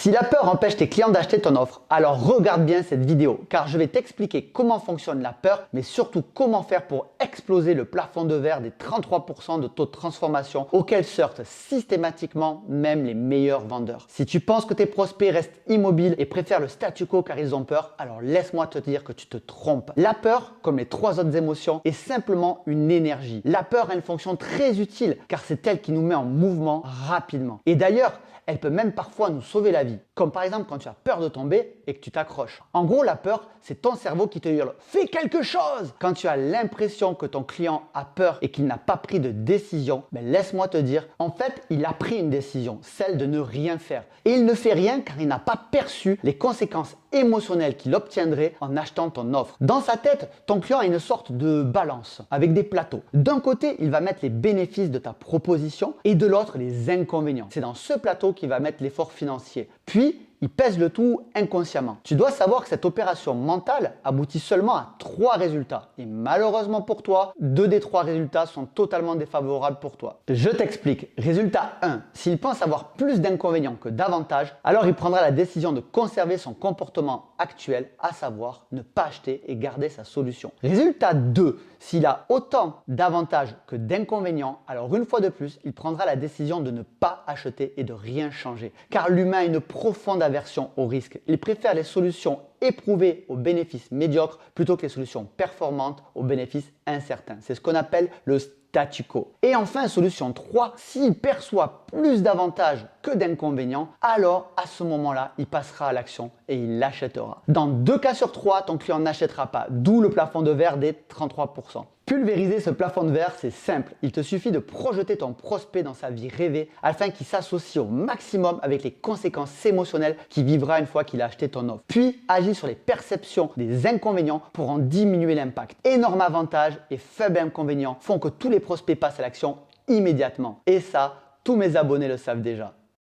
Si la peur empêche tes clients d'acheter ton offre, alors regarde bien cette vidéo car je vais t'expliquer comment fonctionne la peur, mais surtout comment faire pour exploser le plafond de verre des 33% de taux de transformation auxquels sortent systématiquement même les meilleurs vendeurs. Si tu penses que tes prospects restent immobiles et préfèrent le statu quo car ils ont peur, alors laisse-moi te dire que tu te trompes. La peur, comme les trois autres émotions, est simplement une énergie. La peur a une fonction très utile car c'est elle qui nous met en mouvement rapidement. Et d'ailleurs, elle peut même parfois nous sauver la vie. Comme par exemple quand tu as peur de tomber et que tu t'accroches. En gros, la peur, c'est ton cerveau qui te hurle « Fais quelque chose !» Quand tu as l'impression que ton client a peur et qu'il n'a pas pris de décision, laisse-moi te dire, en fait, il a pris une décision, celle de ne rien faire. Et il ne fait rien car il n'a pas perçu les conséquences émotionnelles qu'il obtiendrait en achetant ton offre. Dans sa tête, ton client a une sorte de balance avec des plateaux. D'un côté, il va mettre les bénéfices de ta proposition et de l'autre, les inconvénients. C'est dans ce plateau qu'il va mettre l'effort financier. Puis, il pèse le tout inconsciemment. Tu dois savoir que cette opération mentale aboutit seulement à 3 résultats. Et malheureusement pour toi, 2 des 3 résultats sont totalement défavorables pour toi. Je t'explique. Résultat 1. S'il pense avoir plus d'inconvénients que d'avantages, alors il prendra la décision de conserver son comportement actuel, à savoir ne pas acheter et garder sa solution. Résultat 2. S'il a autant d'avantages que d'inconvénients, alors une fois de plus, il prendra la décision de ne pas acheter et de rien changer. Car l'humain a une profonde aversion au risque. Il préfère les solutions éprouvées aux bénéfices médiocres plutôt que les solutions performantes aux bénéfices incertains. C'est ce qu'on appelle le statu quo. Et enfin, solution 3, s'il perçoit plus d'avantages que d'inconvénients, alors à ce moment-là, il passera à l'action et il l'achètera. Dans 2 cas sur 3, ton client n'achètera pas, d'où le plafond de verre des 33%. Pulvériser ce plafond de verre, c'est simple. Il te suffit de projeter ton prospect dans sa vie rêvée afin qu'il s'associe au maximum avec les conséquences émotionnelles qu'il vivra une fois qu'il a acheté ton offre. Puis, agis sur les perceptions des inconvénients pour en diminuer l'impact. Énorme avantage et faible inconvénient font que tous les prospects passent à l'action immédiatement. Et ça, tous mes abonnés le savent déjà.